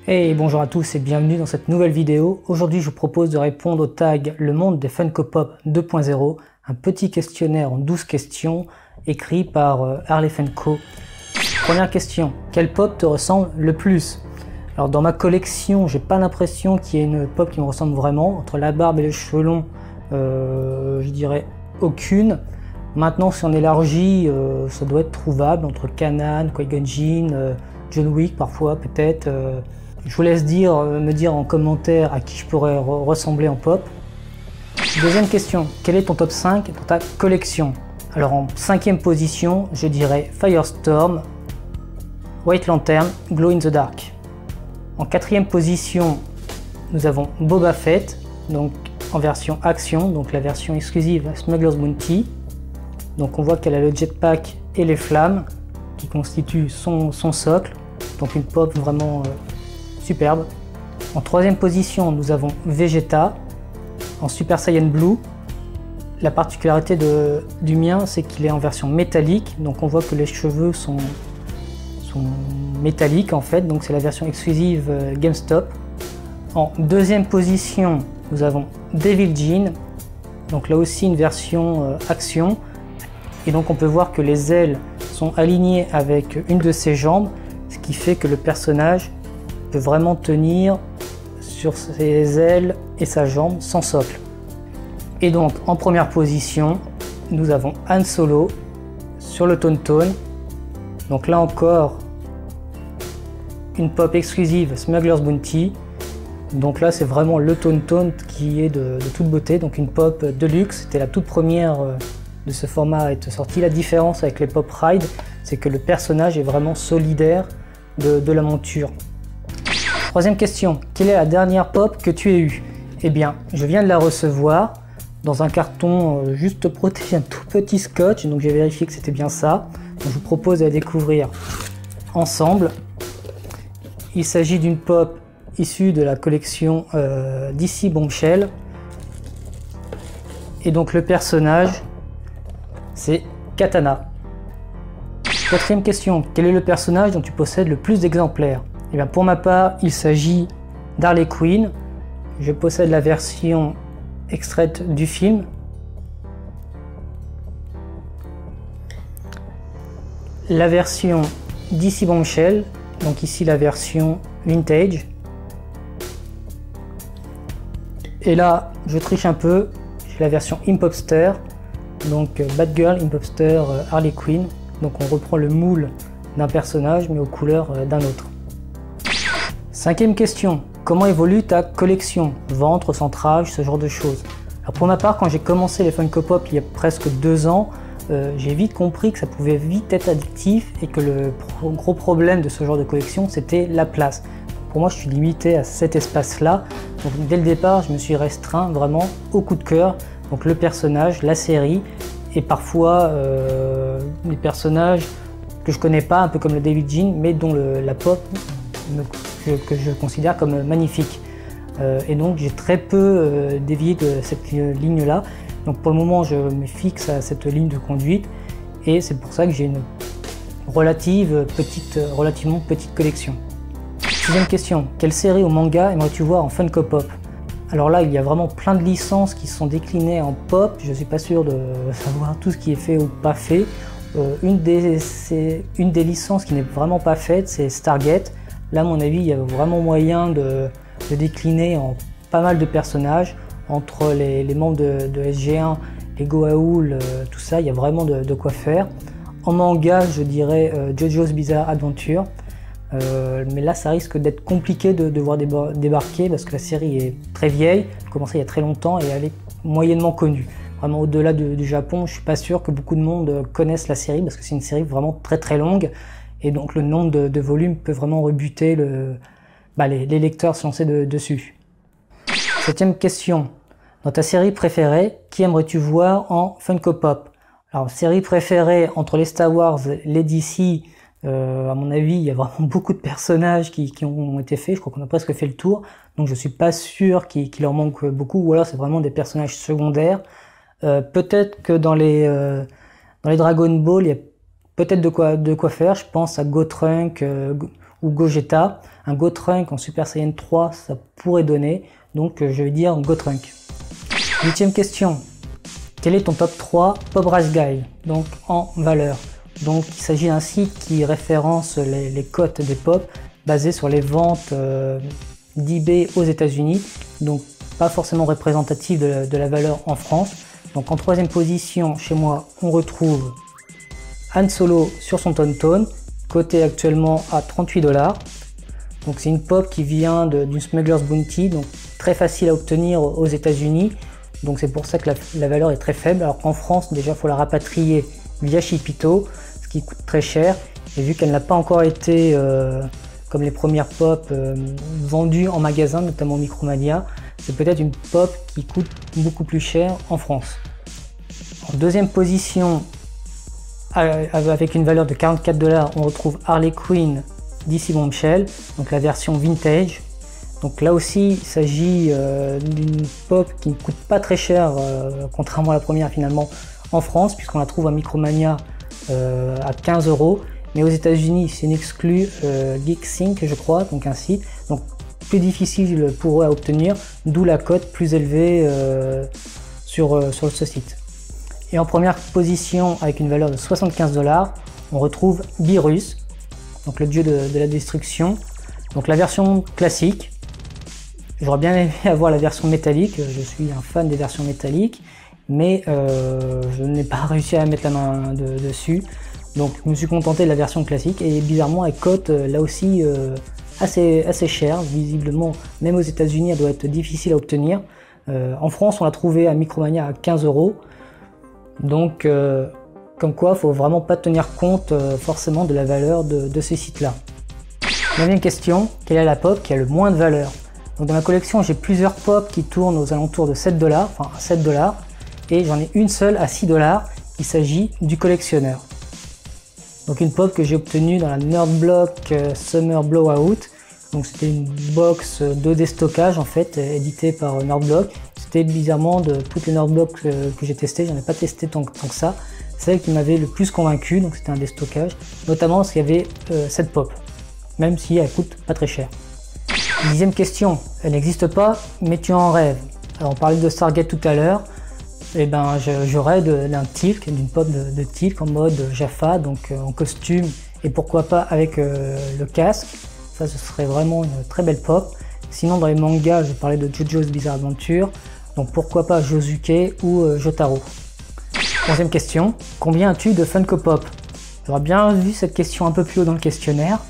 Hey, bonjour à tous et bienvenue dans cette nouvelle vidéo. Aujourd'hui, je vous propose de répondre au tag Le monde des Funko Pop 2.0, un petit questionnaire en 12 questions écrit par Harley Funko. Première question, quelle pop te ressemble le plus? Alors dans ma collection, j'ai pas l'impression qu'il y ait une pop qui me ressemble vraiment. Entre la barbe et les cheveux longs, je dirais aucune. Maintenant, si on élargit, ça doit être trouvable entre Kanan, Qui-Gon Jinn, John Wick parfois peut-être. Je vous laisse me dire en commentaire à qui je pourrais ressembler en pop. Deuxième question, quel est ton top 5 pour ta collection? Alors en 5e position, je dirais Firestorm, White Lantern, Glow in the Dark. En 4e position, nous avons Boba Fett, donc en version action, donc la version exclusive Smuggler's Bounty. Donc on voit qu'elle a le jetpack et les flammes qui constituent son socle, donc une pop vraiment superbe. En 3e position, nous avons Vegeta en Super Saiyan Blue. La particularité du mien, c'est qu'il est en version métallique, donc on voit que les cheveux sont métalliques en fait, donc c'est la version exclusive GameStop. En 2e position, nous avons Devil Jin, donc là aussi une version action, et donc on peut voir que les ailes sont alignées avec une de ses jambes, ce qui fait que le personnage peut vraiment tenir sur ses ailes et sa jambe sans socle. Et donc en première position, nous avons Han Solo sur le Tauntaun. Donc là encore, une pop exclusive Smuggler's Bounty. Donc là c'est vraiment le Tauntaun qui est de toute beauté, donc une pop de luxe. C'était la toute première de ce format à être sortie. La différence avec les pop ride, c'est que le personnage est vraiment solidaire de la monture. 3e question, quelle est la dernière pop que tu as eue? Eh bien, je viens de la recevoir dans un carton juste protégé, un tout petit scotch, donc j'ai vérifié que c'était bien ça. Donc, je vous propose de la découvrir ensemble. Il s'agit d'une pop issue de la collection DC Bombshell. Et donc le personnage, c'est Katana. 4e question, quel est le personnage dont tu possèdes le plus d'exemplaires? Eh bien, pour ma part, il s'agit d'Harley Quinn. Je possède la version extraite du film. La version DC Bombshell, donc ici la version vintage. Et là, je triche un peu, j'ai la version Impopster, donc Batgirl, Impopster, Harley Quinn. Donc on reprend le moule d'un personnage mais aux couleurs d'un autre. 5e question, comment évolue ta collection? Ventre, centrage, ce genre de choses. Alors pour ma part, quand j'ai commencé les Funko Pop il y a presque 2 ans, j'ai vite compris que ça pouvait vite être addictif et que le gros problème de ce genre de collection, c'était la place. Pour moi, je suis limité à cet espace-là. Donc dès le départ, je me suis restreint vraiment au coup de cœur. Donc le personnage, la série et parfois des personnages que je connais pas, un peu comme le Devil Jin, mais dont la pop que je considère comme magnifique. Et donc j'ai très peu dévié de cette ligne-là. Donc pour le moment, je me fixe à cette ligne de conduite et c'est pour ça que j'ai une relativement petite collection. 6e question, quelle série ou manga aimerais-tu voir en Funko Pop? Alors là, il y a vraiment plein de licences qui sont déclinées en pop. Je ne suis pas sûr de savoir tout ce qui est fait ou pas fait. Une des licences qui n'est vraiment pas faite, c'est Stargate. Là, à mon avis, il y a vraiment moyen de décliner en pas mal de personnages. Entre les membres de SG1, les Goa'uld, tout ça, il y a vraiment de quoi faire. En manga, je dirais JoJo's Bizarre Adventure. Mais là, ça risque d'être compliqué de voir débarquer parce que la série est très vieille, elle a commencé il y a très longtemps et elle est moyennement connue. Vraiment au-delà du Japon, je suis pas sûr que beaucoup de monde connaisse la série parce que c'est une série vraiment très longue et donc le nombre de volumes peut vraiment rebuter les lecteurs se lancer dessus. 7e question. Dans ta série préférée, qui aimerais-tu voir en Funko Pop? Alors, série préférée entre les Star Wars, les DC, à mon avis, il y a vraiment beaucoup de personnages qui ont été faits. Je crois qu'on a presque fait le tour. Donc, je suis pas sûr qu'il leur manque beaucoup. Ou alors, c'est vraiment des personnages secondaires. Peut-être que dans les Dragon Ball, il y a peut-être de quoi faire. Je pense à Gotrunk ou Gogeta. Un Gotrunk en Super Saiyan 3, ça pourrait donner, donc je vais dire Gotrunk. 8e question. Quel est ton top 3 Pop Rush Guide, donc en valeur? Donc il s'agit d'un site qui référence les cotes des pop basées sur les ventes d'eBay aux États-Unis, donc pas forcément représentatif de la valeur en France. Donc en 3e position chez moi, on retrouve Han Solo sur son Tauntaun, coté actuellement à 38 $. Donc c'est une pop qui vient d'une Smuggler's Bounty, donc très facile à obtenir aux États-Unis. Donc c'est pour ça que la valeur est très faible, alors qu'en France déjà il faut la rapatrier via Shipito, ce qui coûte très cher. Et vu qu'elle n'a pas encore été, comme les premières pop, vendues en magasin, notamment Micromania, c'est peut-être une pop qui coûte beaucoup plus cher en France. En 2e position, avec une valeur de 44 $, on retrouve Harley Quinn DC Bombshell, donc la version vintage. Donc là aussi, il s'agit d'une pop qui ne coûte pas très cher, contrairement à la première finalement en France, puisqu'on la trouve à Micromania à 15 €. Mais aux États-Unis, c'est une exclue GeekSync, je crois, donc un site. Donc plus difficile pour eux à obtenir, d'où la cote plus élevée sur ce site. Et en première position, avec une valeur de 75 $, on retrouve Beerus, donc le dieu de la destruction. Donc la version classique. J'aurais bien aimé avoir la version métallique, je suis un fan des versions métalliques, mais je n'ai pas réussi à mettre la main dessus. Donc je me suis contenté de la version classique et bizarrement elle cote là aussi assez cher. Visiblement, même aux États-Unis, elle doit être difficile à obtenir. En France, on l'a trouvée à Micromania à 15 €. Donc comme quoi, il ne faut vraiment pas tenir compte forcément de la valeur de ces sites-là. 9e question, quelle est la pop qui a le moins de valeur? Donc dans ma collection, j'ai plusieurs pop qui tournent aux alentours de 7 $, enfin 7 $, et j'en ai une seule à 6 $. Il s'agit du collectionneur. Donc une pop que j'ai obtenue dans la Nerd Block Summer Blowout. Donc c'était une box de déstockage en fait, éditée par Nerd Block. C'était bizarrement de toutes les Nerd Block que j'ai testé, j'en ai pas testé tant que ça. Celle qui m'avait le plus convaincu, donc c'était un déstockage, notamment parce qu'il y avait cette pop, même si elle coûte pas très cher. 10e question, elle n'existe pas, mais tu en rêves. Alors on parlait de Stargate tout à l'heure, et ben je rêve d'un Teal'c, d'une pop de Teal'c en mode Jaffa, donc en costume, et pourquoi pas avec le casque. Ça, ce serait vraiment une très belle pop. Sinon dans les mangas, je parlais de JoJo's Bizarre Adventure, donc pourquoi pas Josuke ou Jotaro. 11e question, combien as-tu de Funko Pop? J'aurais bien vu cette question un peu plus haut dans le questionnaire,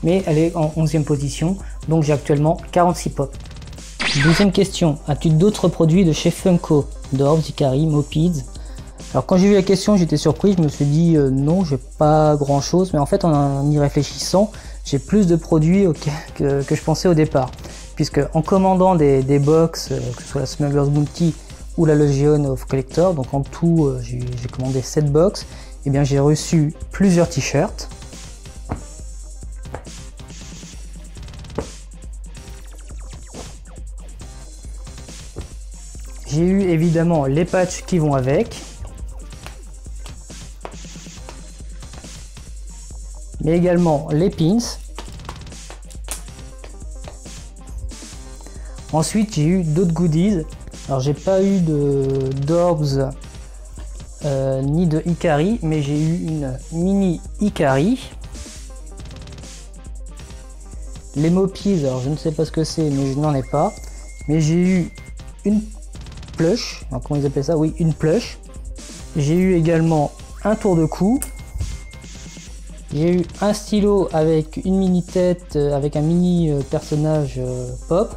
mais elle est en 11e position, donc j'ai actuellement 46 pop. 12e question, as-tu d'autres produits de chez Funko? Dorbs, Ikari, Mopids? Alors quand j'ai vu la question, j'étais surpris, je me suis dit non, j'ai pas grand chose, mais en fait en y réfléchissant, j'ai plus de produits que je pensais au départ. Puisque en commandant des box, que ce soit la Smuggler's Bounty ou la Legion of Collector, donc en tout j'ai commandé 7 box, et bien j'ai reçu plusieurs t-shirts. J'ai eu évidemment les patchs qui vont avec, mais également les pins. Ensuite j'ai eu d'autres goodies. Alors j'ai pas eu de d'Orbs ni de Ikari, mais j'ai eu une mini Ikari. Les Mopies, alors je ne sais pas ce que c'est, mais je n'en ai pas. Mais j'ai eu une plush, alors comment ils appellent ça? Oui, une plush. J'ai eu également un tour de cou. J'ai eu un stylo avec une mini tête, avec un mini personnage pop.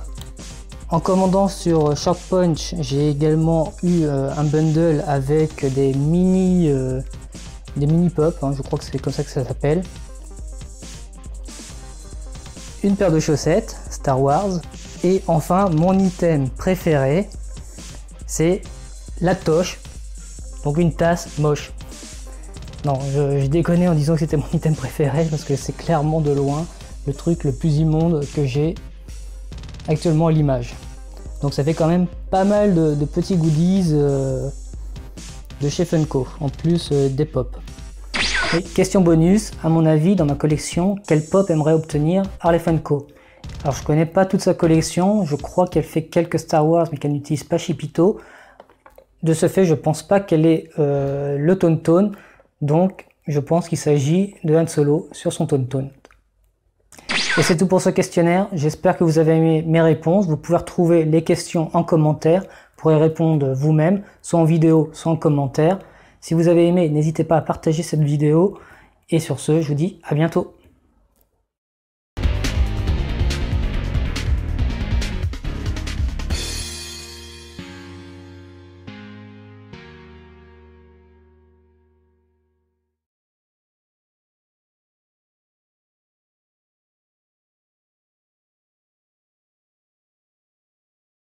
En commandant sur Shark Punch, j'ai également eu un bundle avec des mini pop, hein, je crois que c'est comme ça que ça s'appelle. Une paire de chaussettes Star Wars. Et enfin, mon item préféré, c'est la toche, donc une tasse moche. Non, je déconne en disant que c'était mon item préféré parce que c'est clairement de loin le truc le plus immonde que j'ai actuellement à l'image. Donc ça fait quand même pas mal de petits goodies de chez Funko, en plus des pop. Et question bonus, à mon avis, dans ma collection, quel pop aimerait obtenir Harley Co? Alors je connais pas toute sa collection, je crois qu'elle fait quelques Star Wars mais qu'elle n'utilise pas Chipito. De ce fait, je pense pas qu'elle ait le Tauntaun, donc je pense qu'il s'agit de Han Solo sur son Tauntaun. Et c'est tout pour ce questionnaire, j'espère que vous avez aimé mes réponses. Vous pouvez retrouver les questions en commentaire pour y répondre vous-même, soit en vidéo, soit en commentaire. Si vous avez aimé, n'hésitez pas à partager cette vidéo. Et sur ce, je vous dis à bientôt.